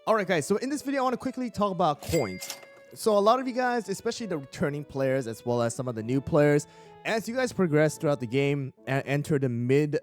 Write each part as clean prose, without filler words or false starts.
Alright guys, so in this video I want to quickly talk about coins. So a lot of you guys, especially the returning players as well as some of the new players, as you guys progress throughout the game and enter the mid,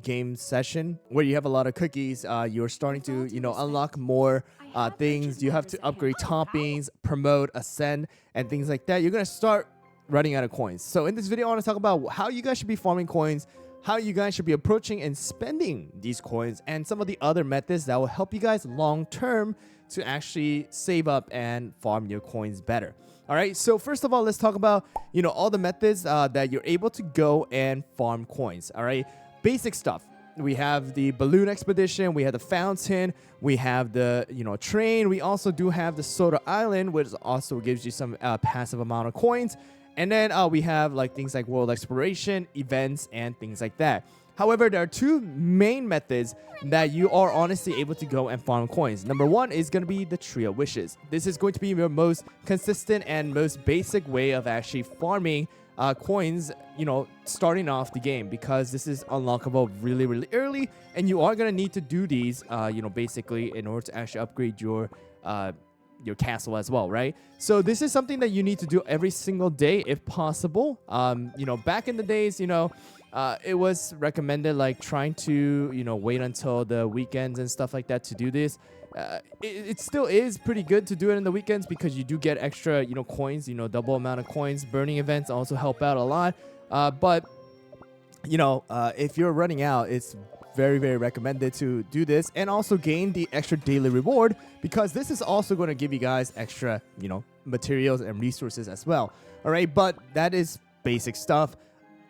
game session where you have a lot of cookies, you're starting to, unlock more things. You have to upgrade toppings, promote, ascend, and things like that. You're going to start running out of coins. So in this video I want to talk about how you guys should be farming coins, how you guys should be approaching and spending these coins, and some of the other methods that will help you guys long term to actually save up and farm your coins better. All right, so first of all, let's talk about all the methods that you're able to go and farm coins. All right, basic stuff. We have the balloon expedition, we have the fountain, we have the train. We also do have the soda island, which also gives you some passive amount of coins. And then we have things like world exploration, events, and things like that. However, there are two main methods that you are honestly able to go and farm coins. Number one is going to be the Tree of Wishes. This is going to be your most consistent and most basic way of actually farming coins, starting off the game, because this is unlockable really, really early, and you are going to need to do these, basically in order to actually upgrade your castle as well, right? So this is something that you need to do every single day if possible. Back in the days, it was recommended trying to wait until the weekends and stuff like that to do this. It still is pretty good to do it in the weekends because you do get extra coins, double amount of coins. Burning events also help out a lot, but if you're running out, it's very, very recommended to do this and also gain the extra daily reward, because this is also going to give you guys extra, materials and resources as well. All right, but that is basic stuff.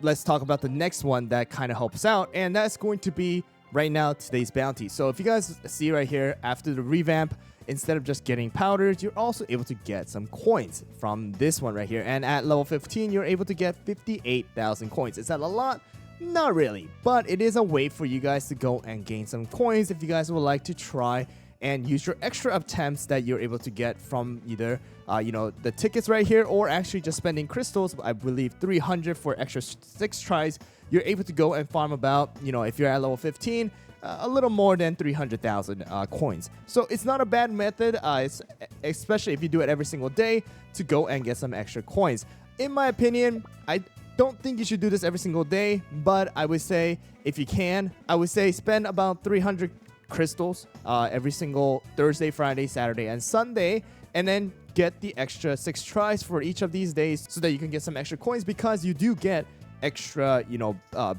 Let's talk about the next one that kind of helps out, and that's going to be right now today's bounty. So if you guys see right here, after the revamp, instead of just getting powders, you're also able to get some coins from this one right here. And at level 15, you're able to get 58,000 coins. Is that a lot? Not really, but it is a way for you guys to go and gain some coins if you guys would like to try and use your extra attempts that you're able to get from either the tickets right here, or actually just spending crystals. I believe 300 for extra 6 tries. You're able to go and farm about, if you're at level 15, a little more than 300,000 coins. So it's not a bad method, especially if you do it every single day, to go and get some extra coins. In my opinion, I don't think you should do this every single day, but I would say if you can, I would say spend about 300 crystals every single Thursday, Friday, Saturday, and Sunday, and then get the extra 6 tries for each of these days so that you can get some extra coins, because you do get extra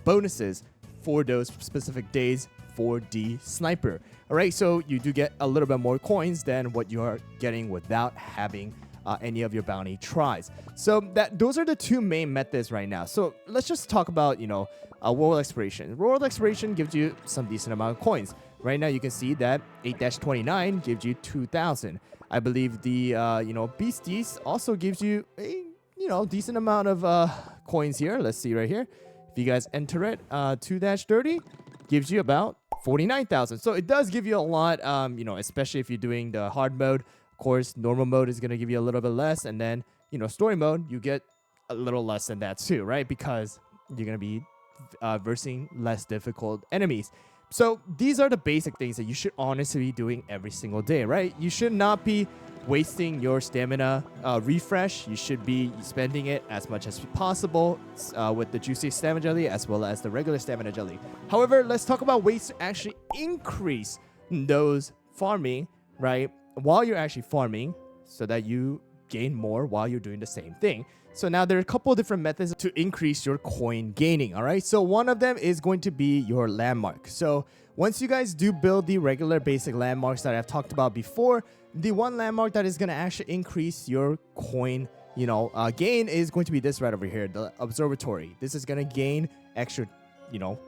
bonuses for those specific days for the sniper. All right, so you do get a little bit more coins than what you are getting without having any of your bounty tries. So those are the two main methods right now. So let's just talk about world exploration. World exploration gives you some decent amount of coins. Right now you can see that 8-29 gives you 2,000. I believe the beasties also gives you a decent amount of coins here. Let's see right here. If you guys enter it, 2-30 gives you about 49,000. So it does give you a lot, especially if you're doing the hard mode. Of course, normal mode is going to give you a little bit less, and then story mode you get a little less than that too, right? Because you're going to be versing less difficult enemies. So these are the basic things that you should honestly be doing every single day, right? You should not be wasting your stamina refresh. You should be spending it as much as possible with the juicy stamina jelly as well as the regular stamina jelly. However, let's talk about ways to actually increase those farming, right, while you're actually farming, so that you gain more while you're doing the same thing. So now there are a couple of different methods to increase your coin gaining. All right, so one of them is going to be your landmark. So once you guys do build the regular basic landmarks that I've talked about before, the one landmark that is going to actually increase your coin gain is going to be this right over here, the observatory. This is going to gain extra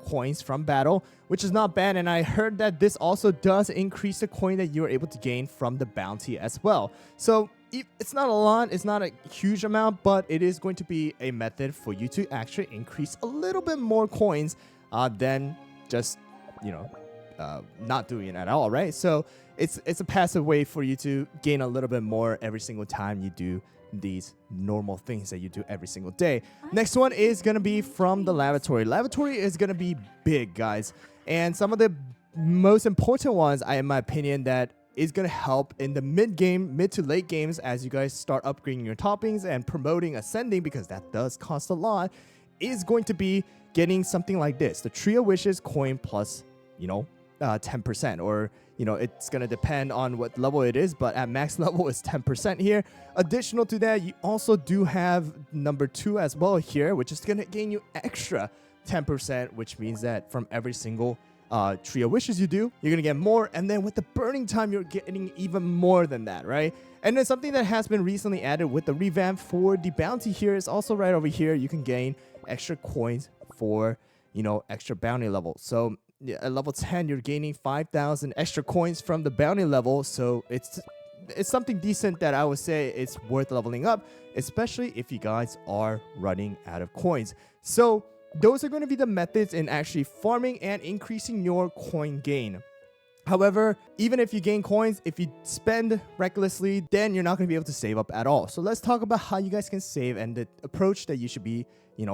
coins from battle, which is not bad. And I heard that this also does increase the coin that you're able to gain from the bounty as well. So it's not a lot, it's not a huge amount, but it is going to be a method for you to actually increase a little bit more coins than just not doing it at all, right? So it's a passive way for you to gain a little bit more every single time you do these normal things that you do every single day. Next one is going to be from the lavatory. Lavatory is going to be big, guys. And some of the most important ones, in my opinion, that is going to help in the mid to late games as you guys start upgrading your toppings and promoting ascending, because that does cost a lot, is going to be getting something like this, the Tree of Wishes coin plus, 10%, or it's gonna depend on what level it is, but at max level it's 10% here. Additional to that, you also do have number 2 as well here, which is gonna gain you extra 10%, which means that from every single Tree of Wishes you do, you're gonna get more, and then with the burning time you're getting even more than that, right? And then something that has been recently added with the revamp for the bounty here is also right over here. You can gain extra coins for extra bounty level. So at level 10 you're gaining 5,000 extra coins from the bounty level, so it's something decent that I would say it's worth leveling up, especially if you guys are running out of coins. So those are going to be the methods in actually farming and increasing your coin gain. However, even if you gain coins, if you spend recklessly, then you're not going to be able to save up at all. So let's talk about how you guys can save and the approach that you should be,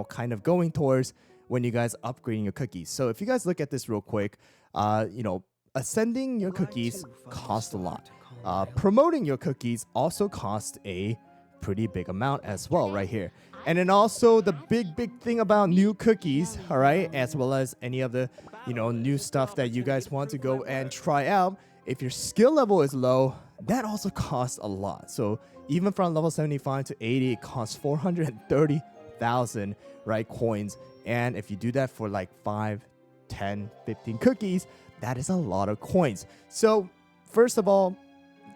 kind of going towards when you guys are upgrading your cookies. So if you guys look at this real quick, ascending your cookies costs a lot. Promoting your cookies also costs a pretty big amount as well right here. And then also the big thing about new cookies, all right, as well as any of the new stuff that you guys want to go and try out, if your skill level is low, that also costs a lot. So even from level 75 to 80, it costs 430,000 right coins. And if you do that for like 5, 10, 15 cookies, that is a lot of coins. So first of all,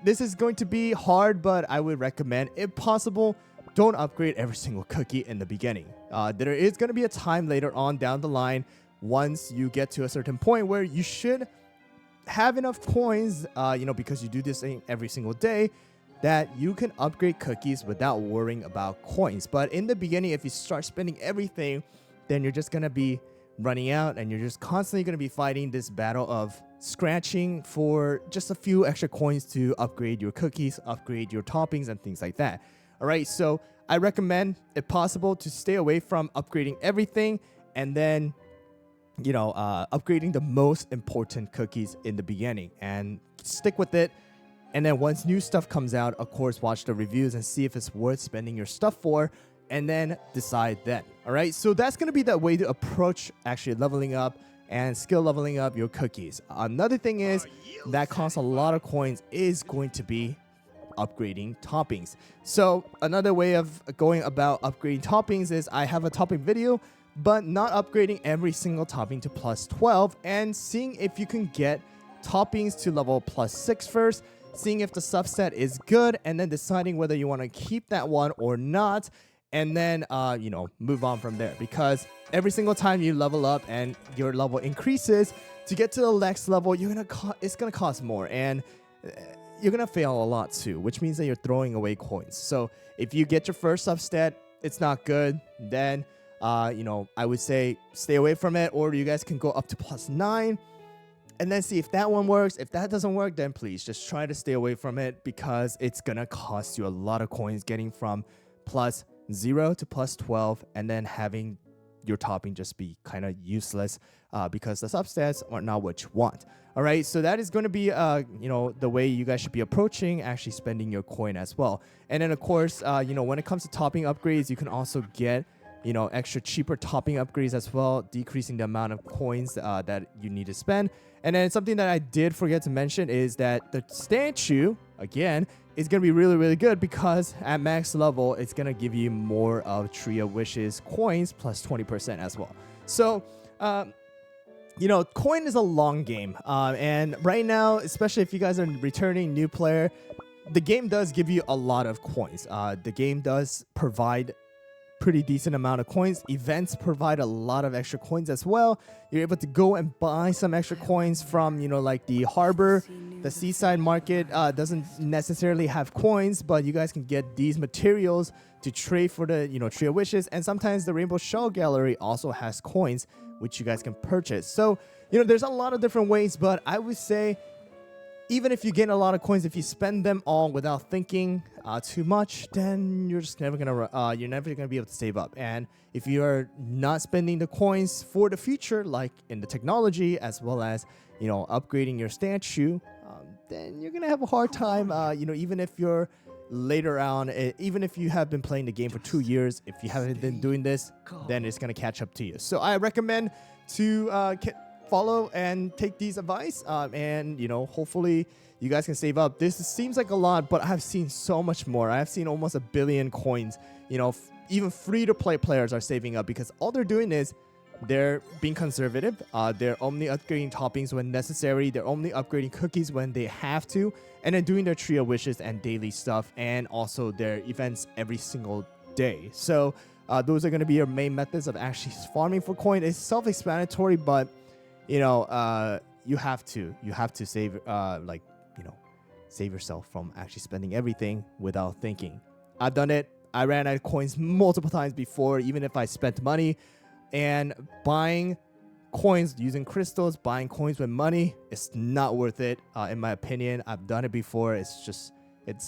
this is going to be hard, but I would recommend, if possible, don't upgrade every single cookie in the beginning. There is going to be a time later on down the line, once you get to a certain point where you should have enough coins, because you do this thing every single day, that you can upgrade cookies without worrying about coins. But in the beginning, if you start spending everything, then you're just going to be running out, and you're just constantly going to be fighting this battle of scratching for just a few extra coins to upgrade your cookies, upgrade your toppings, and things like that. All right, so I recommend, if possible, to stay away from upgrading everything, and then upgrading the most important cookies in the beginning, and stick with it. And then once new stuff comes out, of course, watch the reviews and see if it's worth spending your stuff for, and then decide then. All right, so that's going to be that way to approach actually leveling up and skill leveling up your cookies. Another thing is that costs a lot of coins is going to be upgrading toppings. So another way of going about upgrading toppings is I have a topping video, but not upgrading every single topping to plus 12 and seeing if you can get toppings to level plus 6 first, seeing if the subset is good, and then deciding whether you want to keep that one or not, and then move on from there. Because every single time you level up and your level increases, to get to the next level, it's gonna cost more, and you're gonna fail a lot too, which means that you're throwing away coins. So if you get your first substat, it's not good, then I would say stay away from it, or you guys can go up to plus 9 and then see if that one works. If that doesn't work, then please just try to stay away from it, because it's gonna cost you a lot of coins getting from plus 0 to plus 12, and then having your topping just be kind of useless because the substats are not what you want. All right, so that is going to be the way you guys should be approaching actually spending your coin as well. And then of course, when it comes to topping upgrades, you can also get extra cheaper topping upgrades as well, decreasing the amount of coins that you need to spend. And then something that I did forget to mention is that the statue, again, is going to be really good, because at max level, it's going to give you more of Tree of Wishes coins plus 20% as well. So, coin is a long game. And right now, especially if you guys are returning new player, the game does give you a lot of coins. The game does provide pretty decent amount of coins. Events provide a lot of extra coins as well. You're able to go and buy some extra coins from, like the harbor. The seaside market doesn't necessarily have coins, but you guys can get these materials to trade for the, Tree of Wishes. And sometimes the Rainbow Shell Gallery also has coins, which you guys can purchase. So, there's a lot of different ways, but I would say, even if you gain a lot of coins, if you spend them all without thinking too much, then you're just never gonna be able to save up. And if you are not spending the coins for the future, like in the technology as well as upgrading your statue, then you're gonna have a hard time. Even if you're later on, even if you have been playing the game for 2 years, if you haven't been doing this, then it's gonna catch up to you. So I recommend to follow and take these advice, and hopefully you guys can save up. This seems like a lot, but I've seen so much more. I've seen almost 1 billion coins. Even free-to-play players are saving up because all they're doing is they're being conservative. They're only upgrading toppings when necessary. They're only upgrading cookies when they have to, and then doing their trio wishes and daily stuff, and also their events every single day. So those are going to be your main methods of actually farming for coin. It's self-explanatory, but you have to save save yourself from actually spending everything without thinking. I've done it. I ran out of coins multiple times before, even if I spent money. And buying coins using crystals, buying coins with money, it's not worth it. In my opinion, I've done it before. It's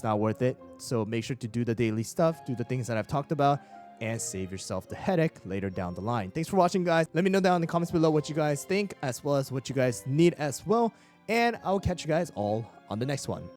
not worth it. So make sure to do the daily stuff, do the things that I've talked about, and save yourself the headache later down the line. Thanks for watching, guys. Let me know down in the comments below what you guys think, as well as what you guys need as well. And I'll catch you guys all on the next one.